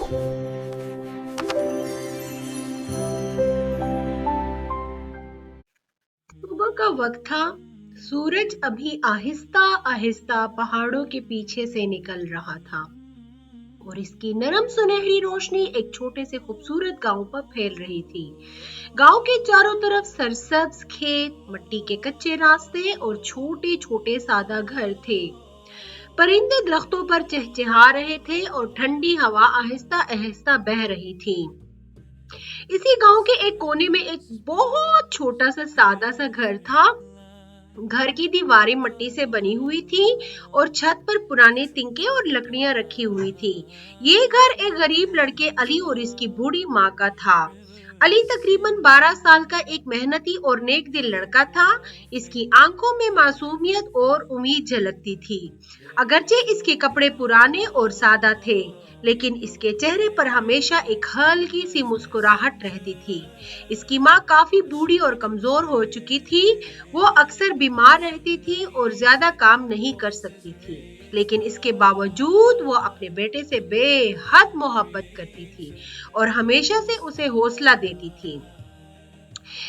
सुबह का वक्त था। सूरज अभी आहिस्ता आहिस्ता पहाड़ों के पीछे से निकल रहा था और इसकी नरम सुनहरी रोशनी एक छोटे से खूबसूरत गांव पर फैल रही थी। गांव के चारों तरफ सरसब्ज खेत, मिट्टी के कच्चे रास्ते और छोटे छोटे सादा घर थे। परिंदे दरख्तों पर चहचहा रहे थे और ठंडी हवा आहिस्ता आहिस्ता बह रही थी। इसी गांव के एक कोने में एक बहुत छोटा सा सादा सा घर था। घर की दीवारें मिट्टी से बनी हुई थी और छत पर पुराने तिनके और लकड़ियां रखी हुई थी। ये घर एक गरीब लड़के अली और इसकी बूढ़ी माँ का था। अली तकरीबन 12 साल का एक मेहनती और नेक दिल लड़का था। इसकी आंखों में मासूमियत और उम्मीद झलकती थी। अगरचे इसके कपड़े पुराने और सादा थे, लेकिन इसके चेहरे पर हमेशा एक हल्की सी मुस्कुराहट रहती थी। इसकी माँ काफी बूढ़ी और कमजोर हो चुकी थी। वो अक्सर बीमार रहती थी और ज्यादा काम नहीं कर सकती थी, लेकिन इसके बावजूद वो अपने बेटे से बेहद मोहब्बत करती थी और हमेशा से उसे हौसला देती थी।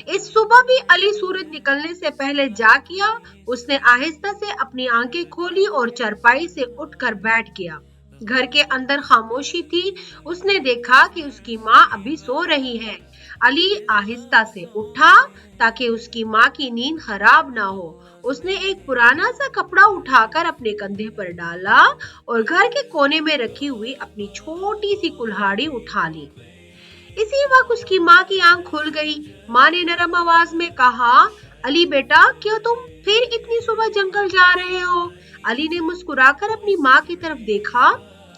इस सुबह भी अली सूरज निकलने से पहले जाग गया। उसने आहिस्ता से अपनी आंखें खोली और चारपाई से उठकर बैठ गया। घर के अंदर खामोशी थी। उसने देखा कि उसकी माँ अभी सो रही है। अली आहिस्ता से उठा ताकि उसकी माँ की नींद खराब ना हो। उसने एक पुराना सा कपड़ा उठाकर अपने कंधे पर डाला और घर के कोने में रखी हुई अपनी छोटी सी कुल्हाड़ी उठा ली। इसी वक्त उसकी माँ की आंख खुल गई। माँ ने नरम आवाज में कहा, अली बेटा, क्यों तुम फिर इतनी सुबह जंगल जा रहे हो? अली ने मुस्कुराकर अपनी माँ की तरफ देखा।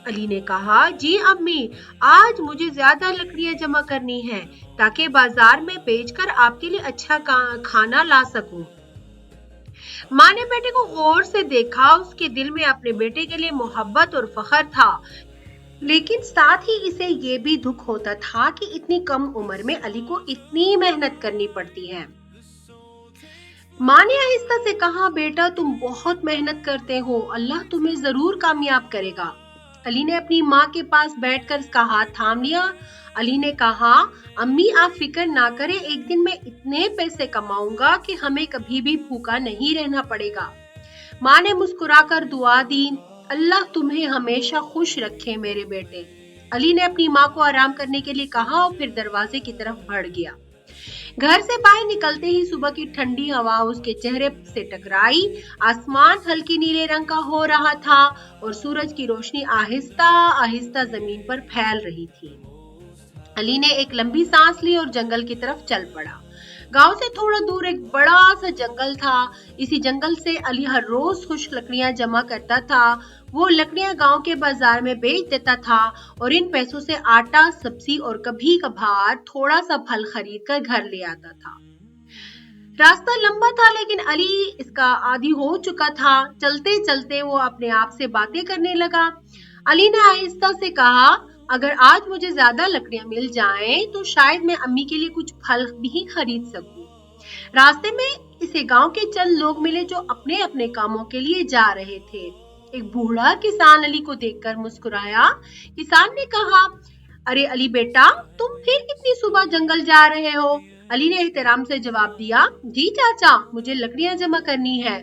अली ने कहा, जी अम्मी, आज मुझे ज्यादा लकड़ियां जमा करनी है ताकि बाजार में बेचकर आपके लिए अच्छा खाना ला सकूं। माँ ने बेटे को गौर से देखा। उसके दिल में अपने बेटे के लिए मोहब्बत और फख्र था, लेकिन साथ ही इसे ये भी दुख होता था कि इतनी कम उम्र में अली को इतनी मेहनत करनी पड़ती है। माँ ने आहिस्ता से कहा, बेटा, तुम बहुत मेहनत करते हो, अल्लाह तुम्हें जरूर कामयाब करेगा। अली ने अपनी माँ के पास बैठकर उसका हाथ थाम लिया। अली ने कहा, अम्मी, आप फिक्र ना करें, एक दिन मैं इतने पैसे कमाऊंगा कि हमें कभी भी भूखा नहीं रहना पड़ेगा। माँ ने मुस्कुराकर दुआ दी, अल्लाह तुम्हें हमेशा खुश रखे मेरे बेटे। अली ने अपनी माँ को आराम करने के लिए कहा और फिर दरवाजे की तरफ बढ़ गया। घर से बाहर निकलते ही सुबह की ठंडी हवा उसके चेहरे से टकराई। आसमान हल्के नीले रंग का हो रहा था और सूरज की रोशनी आहिस्ता आहिस्ता जमीन पर फैल रही थी। अली ने एक लंबी सांस ली और जंगल की तरफ चल पड़ा। गांव से थोड़ा दूर एक बड़ा सा जंगल था। इसी जंगल से अली हर रोज खुश्क लकड़ियां जमा करता था। वो लकड़ियां गांव के बाजार में बेच देता था और इन पैसों से आटा, सब्जी और कभी कभार थोड़ा सा फल खरीद कर घर ले आता था। रास्ता लंबा था, लेकिन अली इसका आदी हो चुका था। चलते चलते वो अपने आप से बातें करने लगा। अली ने आहिस्ता से कहा, अगर आज मुझे ज्यादा लकड़ियां मिल जाएं तो शायद मैं अम्मी के लिए कुछ फल भी खरीद सकूं। रास्ते में इसे गांव के चंद लोग मिले जो अपने अपने कामों के लिए जा रहे थे। एक बूढ़ा किसान अली को देखकर मुस्कुराया। किसान ने कहा, अरे अली बेटा, तुम फिर इतनी सुबह जंगल जा रहे हो? अली ने एहतराम से जवाब दिया, जी चाचा, मुझे लकड़ियां जमा करनी है।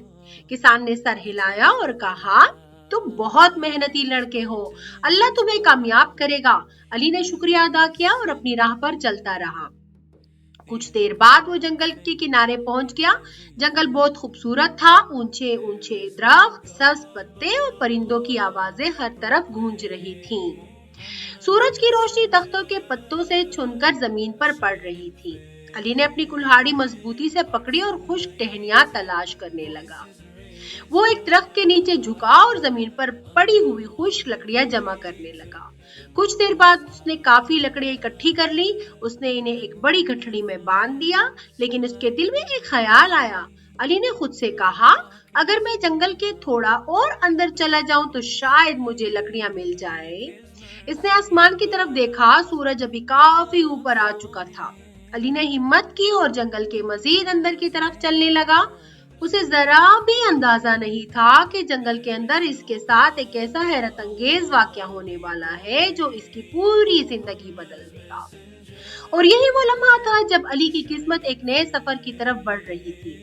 किसान ने सर हिलाया और कहा, तुम बहुत मेहनती लड़के हो, अल्लाह तुम्हें कामयाब करेगा। अली ने शुक्रिया अदा किया और अपनी राह पर चलता रहा। कुछ देर बाद वो जंगल के किनारे पहुंच गया। जंगल बहुत खूबसूरत था। ऊंचे ऊंचे दरख्त, सब्ज पत्ते और परिंदों की आवाजें हर तरफ गूंज रही थीं। सूरज की रोशनी तख्तों के पत्तों से छुनकर जमीन पर पड़ रही थी। अली ने अपनी कुल्हाड़ी मजबूती से पकड़ी और खुश्क टहनियां तलाश करने लगा। वो एक दरख्त के नीचे झुका और जमीन पर पड़ी हुई खुश्क लकड़ियां जमा करने लगा। कुछ देर बाद उसने काफी लकड़ियां इकट्ठी कर ली। उसने इन्हें एक बड़ी गठड़ी में बांध दिया, लेकिन उसके दिल में एक ख्याल आया। अली ने खुद से कहा, अगर मैं जंगल के थोड़ा और अंदर चला जाऊं तो शायद मुझे लकड़ियां मिल जाए। इसने आसमान की तरफ देखा। सूरज अभी काफी ऊपर आ चुका था। अली ने हिम्मत की और जंगल के मजीद अंदर की तरफ चलने लगा। उसे जरा भी अंदाजा नहीं था कि जंगल के अंदर इसके साथ एक ऐसा हैरत अंगेज वाकया होने वाला है जो इसकी पूरी जिंदगी बदल देगा। और यही वो लम्हा था जब अली की किस्मत एक नए सफर की तरफ बढ़ रही थी।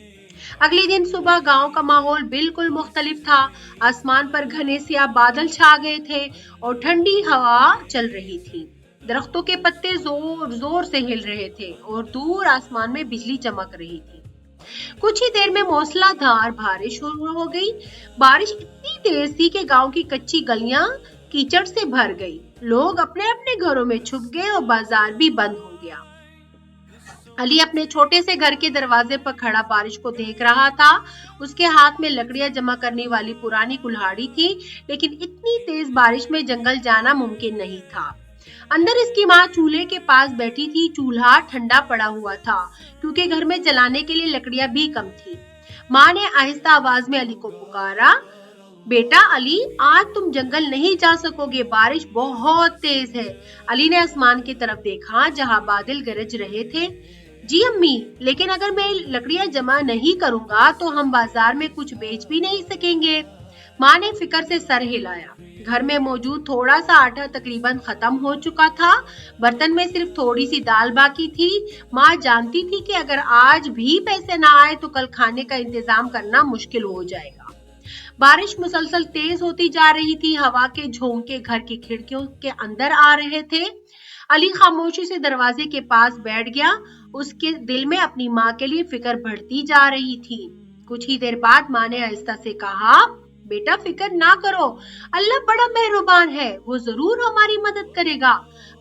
अगले दिन सुबह गांव का माहौल बिल्कुल मुख्तलिफ था। आसमान पर घने स्याह बादल छा गए थे और ठंडी हवा चल रही थी। दरख्तों के पत्ते जोर जोर से हिल रहे थे और दूर आसमान में बिजली चमक रही थी। कुछ ही देर में मूसलाधार बारिश शुरू हो गई। बारिश इतनी तेज थी कि गांव की कच्ची गलियां कीचड़ से भर गई। लोग अपने अपने घरों में छुप गए और बाजार भी बंद हो गया। अली अपने छोटे से घर के दरवाजे पर खड़ा बारिश को देख रहा था। उसके हाथ में लकड़ियां जमा करने वाली पुरानी कुल्हाड़ी थी, लेकिन इतनी तेज बारिश में जंगल जाना मुमकिन नहीं था। अंदर इसकी माँ चूल्हे के पास बैठी थी। चूल्हा ठंडा पड़ा हुआ था क्योंकि घर में जलाने के लिए लकड़ियां भी कम थी। माँ ने आहिस्ता आवाज में अली को पुकारा, बेटा अली, आज तुम जंगल नहीं जा सकोगे, बारिश बहुत तेज है। अली ने आसमान की तरफ देखा जहाँ बादल गरज रहे थे। जी अम्मी, लेकिन अगर मैं लकड़ियां जमा नहीं करूंगा तो हम बाजार में कुछ बेच भी नहीं सकेंगे। माँ ने फिक्र से सर हिलाया। घर में मौजूद थोड़ा सा आटा तकरीबन खत्म हो चुका था। बर्तन में सिर्फ थोड़ी सी दाल बाकी थी। माँ जानती थी कि अगर आज भी पैसे ना आए तो कल खाने का इंतजाम करना मुश्किल हो जाएगा। बारिश मुसलसल तेज होती जा रही थी। हवा के झोंके घर की खिड़कियों के अंदर आ रहे थे। अली खामोशी से दरवाजे के पास बैठ गया। उसके दिल में अपनी माँ के लिए फिक्र बढ़ती जा रही थी। कुछ ही देर बाद माँ ने आहिस्ता से कहा, बेटा फिक्र ना करो, अल्लाह बड़ा मेहरबान है, वो जरूर हमारी मदद करेगा।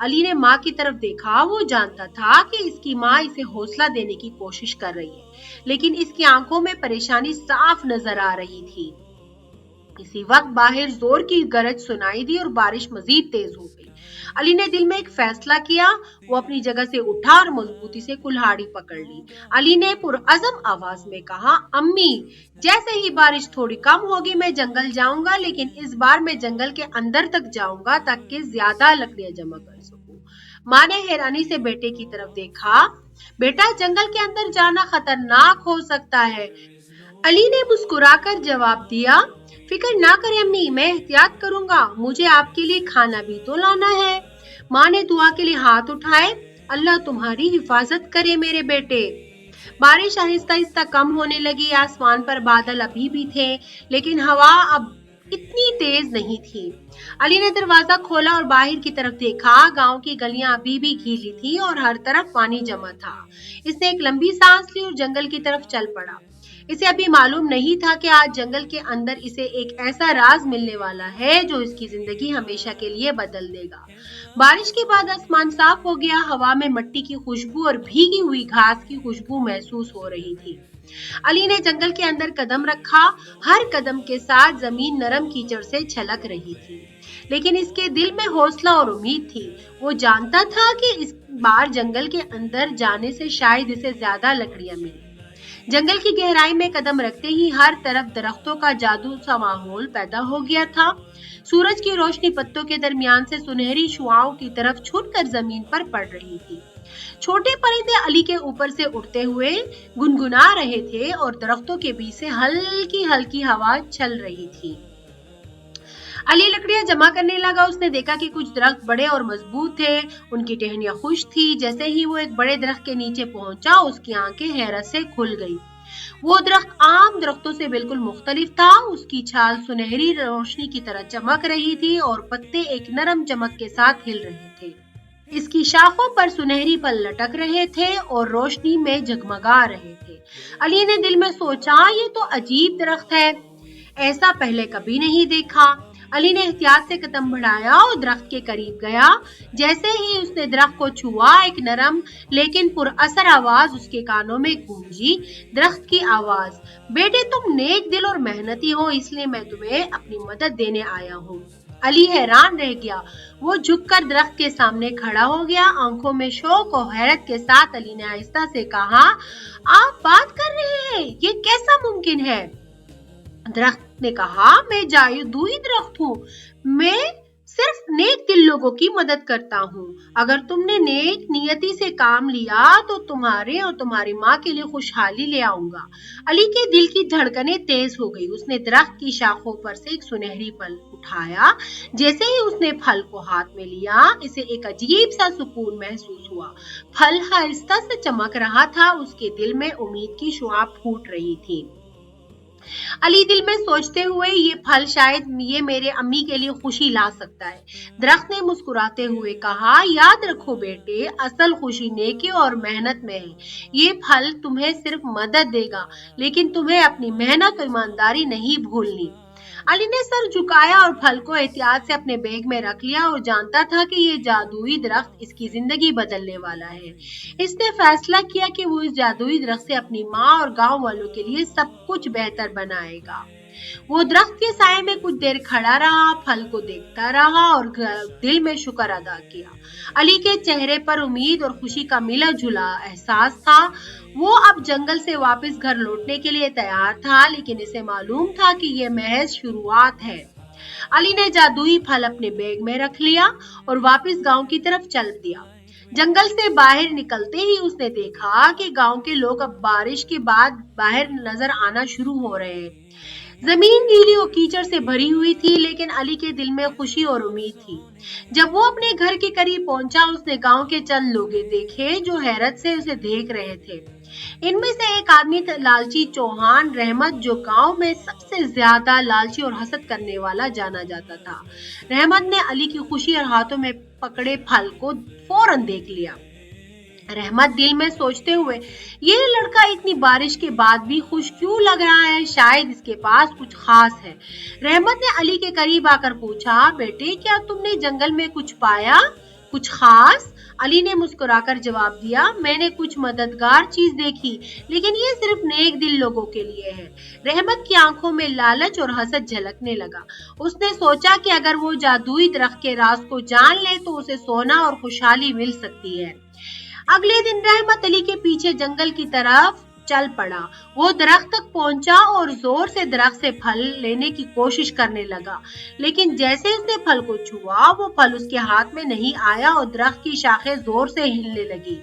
अली ने माँ की तरफ देखा। वो जानता था कि इसकी माँ इसे हौसला देने की कोशिश कर रही है, लेकिन इसकी आंखों में परेशानी साफ नजर आ रही थी। इसी वक्त बाहर जोर की गरज सुनाई दी और बारिश मजीद तेज हो गई। अली ने दिल में एक फैसला किया। वो अपनी जगह से उठा और मजबूती से कुल्हाड़ी पकड़ ली। अली ने पुरअज़म आवाज में कहा, अम्मी, जैसे ही बारिश थोड़ी कम होगी मैं जंगल जाऊंगा, लेकिन इस बार मैं जंगल के अंदर तक जाऊंगा ताकि ज्यादा लकड़ियां जमा कर सकूं। माँ ने हैरानी से बेटे की तरफ देखा। बेटा, जंगल के अंदर जाना खतरनाक हो सकता है। अली ने मुस्कुराकर जवाब दिया, फिक्र ना करें अम्मी, मैं एहतियात करूंगा, मुझे आपके लिए खाना भी तो लाना है। माँ ने दुआ के लिए हाथ उठाए। अल्लाह तुम्हारी हिफाजत करे मेरे बेटे। बारिश आहिस्ता आहिस्ता कम होने लगी। आसमान पर बादल अभी भी थे, लेकिन हवा अब इतनी तेज नहीं थी। अली ने दरवाजा खोला और बाहर की तरफ देखा। गांव की गलियां अभी भी गीली थी और हर तरफ पानी जमा था। इसने एक लंबी सांस ली और जंगल की तरफ चल पड़ा। इसे अभी मालूम नहीं था कि आज जंगल के अंदर इसे एक ऐसा राज मिलने वाला है जो इसकी जिंदगी हमेशा के लिए बदल देगा। बारिश के बाद आसमान साफ हो गया। हवा में मिट्टी की खुशबू और भीगी हुई घास की खुशबू महसूस हो रही थी। अली ने जंगल के अंदर कदम रखा। हर कदम के साथ जमीन नरम कीचड़ से छलक रही थी, लेकिन इसके दिल में हौसला और उम्मीद थी। वो जानता था कि इस बार जंगल के अंदर जाने से शायद इसे ज्यादा लकड़ियां मिली। जंगल की गहराई में कदम रखते ही हर तरफ दरख्तों का जादू सा माहौल पैदा हो गया था। सूरज की रोशनी पत्तों के दरमियान से सुनहरी शुआओं की तरफ छूटकर जमीन पर पड़ रही थी। छोटे परिंदे अली के ऊपर से उड़ते हुए गुनगुना रहे थे और दरख्तों के बीच से हल्की हल्की हवा चल रही थी। अली लकड़ियां जमा करने लगा। उसने देखा कि कुछ दरख्त बड़े और मजबूत थे। उनकी टहनियां खुश थी। जैसे ही वो एक बड़े दरख्त के नीचे पहुंचा, उसकी आंखें हैरत से खुल गईं। वो दरख्त आम दरख्तों से बिल्कुल मुख्तलिफ था। उसकी छाल सुनहरी रोशनी की तरह चमक रही थी और पत्ते एक नरम चमक के साथ हिल रहे थे। इसकी शाखों पर सुनहरी फल लटक रहे थे और रोशनी में जगमगा रहे थे। अली ने दिल में सोचा, ये तो अजीब दरख्त है, ऐसा पहले कभी नहीं देखा। अली ने एहतियात से कदम बढ़ाया और दरख्त के करीब गया। जैसे ही उसने दरख्त को छुआ, एक नरम लेकिन पुरअसर आवाज उसके कानों में गूंजी। दरख्त की आवाज, बेटे तुम नेक दिल और मेहनती हो, इसलिए मैं तुम्हें अपनी मदद देने आया हूँ। अली हैरान रह गया। वो झुककर दरख्त के सामने खड़ा हो गया। आंखों में शौक और हैरत के साथ अली ने आहिस्ता से कहा, आप बात कर रहे हैं, ये कैसा मुमकिन है? दरख्त ने कहा, मैं जादुई दरख्त हूँ, मैं सिर्फ नेक दिल लोगों की मदद करता हूँ। अगर तुमने नेक नियति से काम लिया तो तुम्हारे और तुम्हारी माँ के लिए खुशहाली ले आऊंगा। अली के दिल की धड़कनें तेज हो गई। उसने दरख्त की शाखों पर से एक सुनहरी फल उठाया। जैसे ही उसने फल को हाथ में लिया, इसे एक अजीब सा सुकून महसूस हुआ। फल आहिस्ता से चमक रहा था। उसके दिल में उम्मीद की शुआ फूट रही थी। अली दिल में सोचते हुए, ये फल शायद ये मेरे अम्मी के लिए खुशी ला सकता है। दरख्त ने मुस्कुराते हुए कहा, याद रखो बेटे, असल खुशी नेकी और मेहनत में है। ये फल तुम्हें सिर्फ मदद देगा, लेकिन तुम्हें अपनी मेहनत और ईमानदारी नहीं भूलनी। अली ने सर झुकाया और फल को एहतियात से अपने बैग में रख लिया। और जानता था कि ये जादुई दरख्त इसकी जिंदगी बदलने वाला है। इसने फैसला किया कि वो इस जादुई दरख्त से अपनी माँ और गांव वालों के लिए सब कुछ बेहतर बनाएगा। वो दरख्त के साए में कुछ देर खड़ा रहा, फल को देखता रहा और दिल में शुक्र अदा किया। अली के चेहरे पर उम्मीद और खुशी का मिला जुला एहसास था। वो अब जंगल से वापस घर लौटने के लिए तैयार था, लेकिन इसे मालूम था कि ये महज शुरुआत है। अली ने जादुई फल अपने बैग में रख लिया और वापस गांव की तरफ चल दिया। जंगल से बाहर निकलते ही उसने देखा कि गांव के लोग अब बारिश के बाद बाहर नजर आना शुरू हो रहे हैं। जमीन गीली और कीचड़ से भरी हुई थी, लेकिन अली के दिल में खुशी और उम्मीद थी। जब वो अपने घर के करीब पहुंचा, उसने गांव के चंद लोग देखे जो हैरत से उसे देख रहे थे। इनमें से एक आदमी था लालची चौहान रहमत, जो गांव में सबसे ज्यादा लालची और हसद करने वाला जाना जाता था। रहमत ने अली की खुशी और हाथों में पकड़े फल को फौरन देख लिया। रहमत दिल में सोचते हुए, ये लड़का इतनी बारिश के बाद भी खुश क्यों लग रहा है? शायद इसके पास कुछ खास है। रहमत ने अली के करीब आकर पूछा, बेटे, क्या तुमने जंगल में कुछ पाया, कुछ खास? अली ने मुस्कुराकर जवाब दिया, मैंने कुछ मददगार चीज देखी, लेकिन ये सिर्फ नेक दिल लोगों के लिए है। रहमत की आंखों में लालच और हसद झलकने लगा। उसने सोचा कि अगर वो जादुई दरख्त के राज को जान ले तो उसे सोना और खुशहाली मिल सकती है। अगले दिन रहमत अली के पीछे जंगल की तरफ चल पड़ा। वो दरख्त तक पहुंचा और जोर से दरख्त से फल लेने की कोशिश करने लगा, लेकिन जैसे उसने फल को छुआ, वो फल उसके हाथ में नहीं आया और दरख्त की शाखें जोर से हिलने लगी।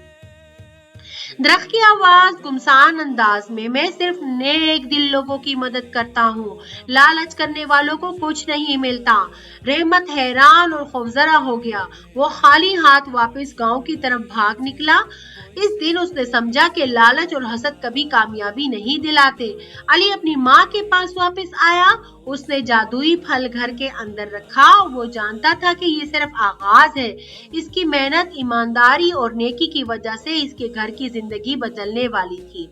दरख्त की आवाज गुमसान अंदाज में, मैं सिर्फ नेक दिल लोगों की मदद करता हूँ, लालच करने वालों को कुछ नहीं मिलता। रहमत हैरान और खौफजदा हो गया। वो खाली हाथ वापस गांव की तरफ भाग निकला। इस दिन उसने समझा कि लालच और हसद कभी कामयाबी नहीं दिलाते। अली अपनी माँ के पास वापस आया। उसने जादुई फल घर के अंदर रखा। वो जानता था कि ये सिर्फ आगाज है। इसकी मेहनत, ईमानदारी और नेकी की वजह से इसके घर की जिंदगी बदलने वाली थी।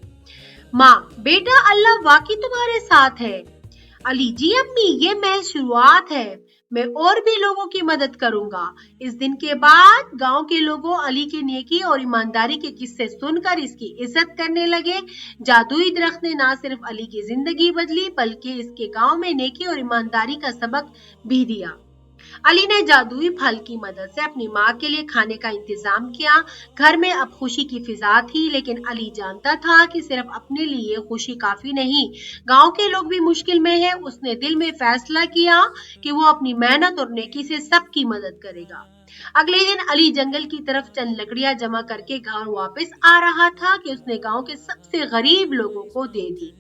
माँ, बेटा, अल्लाह वाकई तुम्हारे साथ है। अली, जी अम्मी, ये महज शुरुआत है, मैं और भी लोगों की मदद करूंगा। इस दिन के बाद गांव के लोगों अली की नेकी और ईमानदारी के किस्से सुनकर इसकी इज्जत करने लगे। जादुई दरख्त ने न सिर्फ अली की जिंदगी बदली, बल्कि इसके गांव में नेकी और ईमानदारी का सबक भी दिया। अली ने जादुई फल की मदद से अपनी माँ के लिए खाने का इंतजाम किया। घर में अब खुशी की फिजा थी, लेकिन अली जानता था कि सिर्फ अपने लिए खुशी काफी नहीं, गांव के लोग भी मुश्किल में हैं। उसने दिल में फैसला किया कि वो अपनी मेहनत और नेकी से सबकी मदद करेगा। अगले दिन अली जंगल की तरफ चंद लकड़ियां जमा करके गांव वापस आ रहा था कि उसने गांव के सबसे गरीब लोगों को दे दी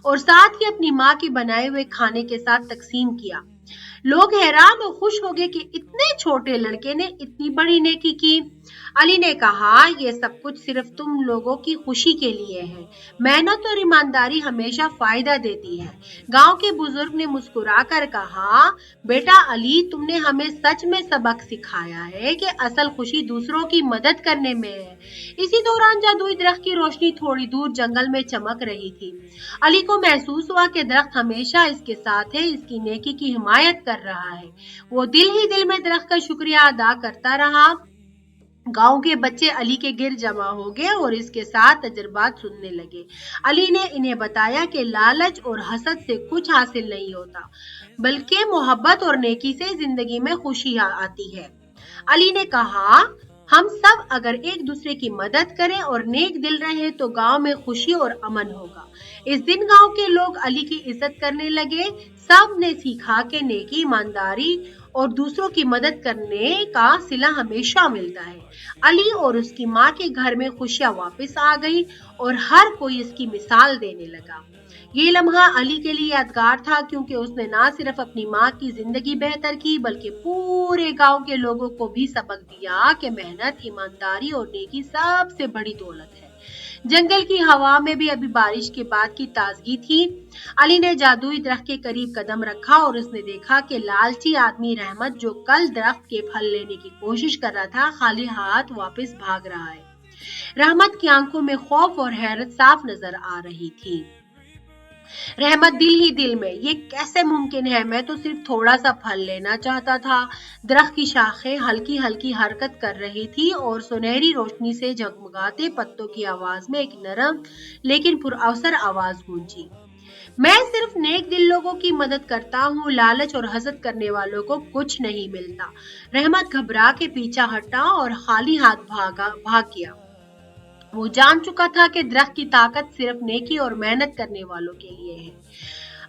और साथ ही अपनी माँ के बनाए हुए खाने के साथ तकसीम किया। लोग हैरान और खुश हो गए कि इतने छोटे लड़के ने इतनी बड़ी नेकी की। अली ने कहा, ये सब कुछ सिर्फ तुम लोगों की खुशी के लिए है। मेहनत और ईमानदारी हमेशा फायदा देती है। गांव के बुजुर्ग ने मुस्कुराकर कहा, बेटा अली, तुमने हमें सच में सबक सिखाया है कि असल खुशी दूसरों की मदद करने में है। इसी दौरान जादुई दरख्त की रोशनी थोड़ी दूर जंगल में चमक रही थी। अली को महसूस हुआ कि दरख्त हमेशा इसके साथ है, इसकी नेकी की हिमायत कर रहा है। वो दिल ही दिल में दरख्त का शुक्रिया अदा करता रहा। गांव के बच्चे अली के गिर जमा हो गए और इसके साथ तजुर्बात सुनने लगे। अली ने इन्हें बताया कि लालच और हसद से कुछ हासिल नहीं होता, बल्कि मोहब्बत और नेकी से जिंदगी में खुशी आती है। अली ने कहा, हम सब अगर एक दूसरे की मदद करें और नेक दिल रहे तो गांव में खुशी और अमन होगा। इस दिन गांव के लोग अली की इज्जत करने लगे। सब ने सीखा कि नेकी, ईमानदारी اور دوسروں کی مدد کرنے کا صلہ ہمیشہ ملتا ہے۔ علی اور اس کی ماں کے گھر میں خوشیاں واپس آ گئی اور ہر کوئی اس کی مثال دینے لگا۔ یہ لمحہ علی کے لیے یادگار تھا کیونکہ اس نے نہ صرف اپنی ماں کی زندگی بہتر کی بلکہ پورے گاؤں کے لوگوں کو بھی سبق دیا کہ محنت، ایمانداری اور نیکی سب سے بڑی دولت ہے۔ جنگل کی ہوا میں بھی ابھی بارش کے بعد کی تازگی تھی۔ علی نے جادوئی درخت کے قریب قدم رکھا اور اس نے دیکھا کہ لالچی آدمی رحمت جو کل درخت کے پھل لینے کی کوشش کر رہا تھا خالی ہاتھ واپس بھاگ رہا ہے۔ رحمت کی آنکھوں میں خوف اور حیرت صاف نظر آ رہی تھی۔ رحمت دل ہی دل میں، یہ کیسے ممکن ہے؟ میں تو صرف تھوڑا سا پھل لینا چاہتا تھا۔ درخت کی شاخیں ہلکی ہلکی حرکت کر رہی تھی اور سنہری روشنی سے جگمگاتے پتوں کی آواز میں ایک نرم لیکن پراثر آواز گونجی۔ میں صرف نیک دل لوگوں کی مدد کرتا ہوں، لالچ اور حسد کرنے والوں کو کچھ نہیں ملتا۔ رحمت گھبرا کے پیچھے ہٹا اور خالی ہاتھ بھاگ گیا۔ وہ جان چکا تھا کہ درخت کی طاقت صرف نیکی اور محنت کرنے والوں کے لیے ہے۔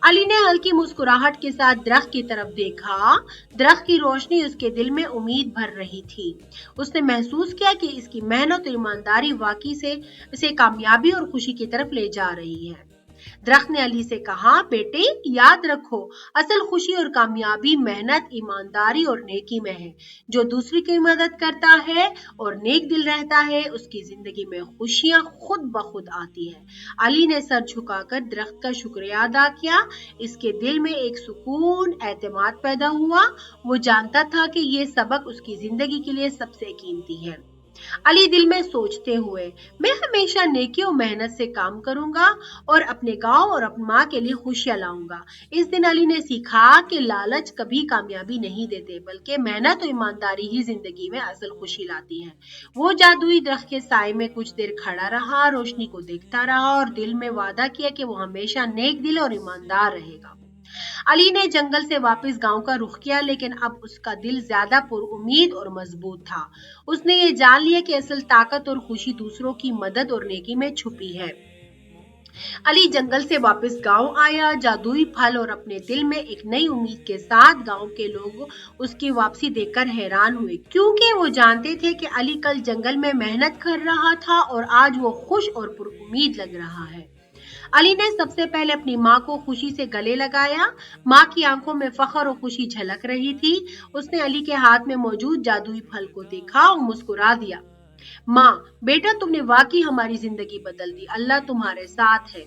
علی نے ہلکی مسکراہٹ کے ساتھ درخت کی طرف دیکھا۔ درخت کی روشنی اس کے دل میں امید بھر رہی تھی۔ اس نے محسوس کیا کہ اس کی محنت اور ایمانداری واقعی سے اسے کامیابی اور خوشی کی طرف لے جا رہی ہے۔ درخت نے علی سے کہا، بیٹے یاد رکھو، اصل خوشی اور کامیابی محنت، ایمانداری اور نیکی میں ہے۔ جو دوسری کی مدد کرتا ہے اور نیک دل رہتا ہے اس کی زندگی میں خوشیاں خود بخود آتی ہیں۔ علی نے سر جھکا کر درخت کا شکریہ ادا کیا۔ اس کے دل میں ایک سکون، اعتماد پیدا ہوا۔ وہ جانتا تھا کہ یہ سبق اس کی زندگی کے لیے سب سے قیمتی ہے۔ علی دل میں سوچتے ہوئے، میں ہمیشہ نیکی اور محنت سے کام کروں گا اور اپنے گاؤں اور اپنی ماں کے لیے خوشیاں لاؤں گا۔ اس دن علی نے سیکھا کہ لالچ کبھی کامیابی نہیں دیتے بلکہ محنت اور ایمانداری ہی زندگی میں اصل خوشی لاتی ہے۔ وہ جادوئی درخت کے سائے میں کچھ دیر کھڑا رہا، روشنی کو دیکھتا رہا اور دل میں وعدہ کیا کہ وہ ہمیشہ نیک دل اور ایماندار رہے گا۔ علی نے جنگل سے واپس گاؤں کا رخ کیا لیکن اب اس کا دل زیادہ پر امید اور مضبوط تھا۔ اس نے یہ جان لیا کہ اصل طاقت اور خوشی دوسروں کی مدد اور نیکی میں چھپی ہے۔ علی جنگل سے واپس گاؤں آیا، جادوئی پھل اور اپنے دل میں ایک نئی امید کے ساتھ۔ گاؤں کے لوگ اس کی واپسی دیکھ کر حیران ہوئے کیونکہ وہ جانتے تھے کہ علی کل جنگل میں محنت کر رہا تھا اور آج وہ خوش اور پر امید لگ رہا ہے۔ علی نے سب سے پہلے اپنی ماں کو خوشی سے گلے لگایا۔ ماں کی آنکھوں میں فخر اور خوشی جھلک رہی تھی۔ اس نے علی کے ہاتھ میں موجود جادوئی پھل کو دیکھا اور مسکرا دیا۔ ماں، بیٹا تم نے واقعی ہماری زندگی بدل دی، اللہ تمہارے ساتھ ہے۔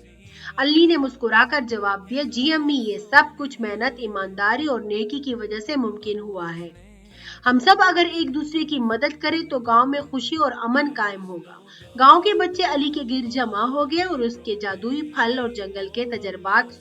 علی نے مسکرا کر جواب دیا، جی امی، یہ سب کچھ محنت، ایمانداری اور نیکی کی وجہ سے ممکن ہوا ہے۔ ہم سب اگر ایک دوسرے کی مدد کریں تو گاؤں میں خوشی اور امن قائم ہوگا۔ گاؤں کے بچے علی کے گرد جمع ہو گئے اور اس کے جادوئی پھل اور جنگل کے تجربات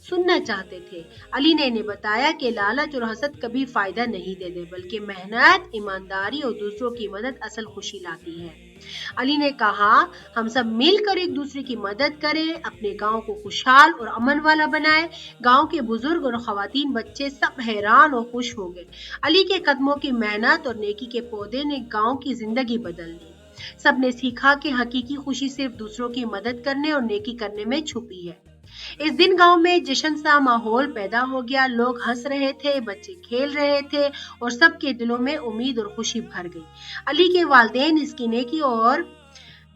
سننا چاہتے تھے۔ علی نے انہیں بتایا کہ لالچ اور حسد کبھی فائدہ نہیں دیتے بلکہ محنت، ایمانداری اور دوسروں کی مدد اصل خوشی لاتی ہے۔ علی نے کہا، ہم سب مل کر ایک دوسرے کی مدد کریں، اپنے گاؤں کو خوشحال اور امن والا بنائیں۔ گاؤں کے بزرگ اور خواتین، بچے سب حیران اور خوش ہو گئے۔ علی کے قدموں کی محنت اور نیکی کے پودے نے گاؤں کی زندگی بدل دی۔ سب نے سیکھا کہ حقیقی خوشی صرف دوسروں کی مدد کرنے اور نیکی کرنے میں چھپی ہے۔ اس دن گاؤں میں جشن سا ماحول پیدا ہو گیا، لوگ ہنس رہے تھے، بچے کھیل رہے تھے اور سب کے دلوں میں امید اور خوشی بھر گئی۔ علی کے والدین اس کی نیکی اور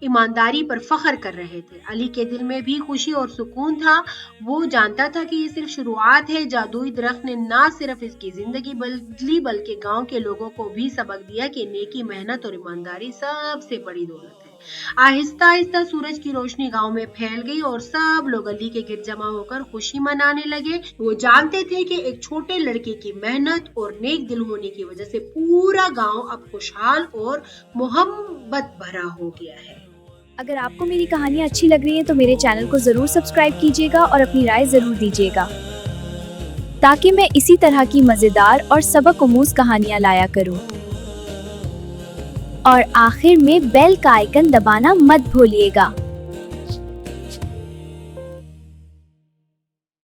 ایمانداری پر فخر کر رہے تھے۔ علی کے دل میں بھی خوشی اور سکون تھا۔ وہ جانتا تھا کہ یہ صرف شروعات ہے۔ جادوئی درخت نے نہ صرف اس کی زندگی بدلی بلکہ گاؤں کے لوگوں کو بھی سبق دیا کہ نیکی، محنت اور ایمانداری سب سے بڑی دولت ہے۔ آہستہ آہستہ سورج کی روشنی گاؤں میں پھیل گئی اور سب لوگ علی کے گرد جمع ہو کر خوشی منانے لگے۔ وہ جانتے تھے کہ ایک چھوٹے لڑکے کی محنت اور نیک دل ہونے کی وجہ سے پورا گاؤں اب خوشحال اور محبت بھرا ہو گیا ہے۔ اگر آپ کو میری کہانیاں اچھی لگ رہی ہیں تو میرے چینل کو ضرور سبسکرائب کیجیے گا اور اپنی رائے ضرور دیجیے گا تاکہ میں اسی طرح کی مزیدار اور سبق آموز کہانیاں لایا کروں۔ اور آخر میں بیل کا آئیکن دبانا مت بھولیے گا۔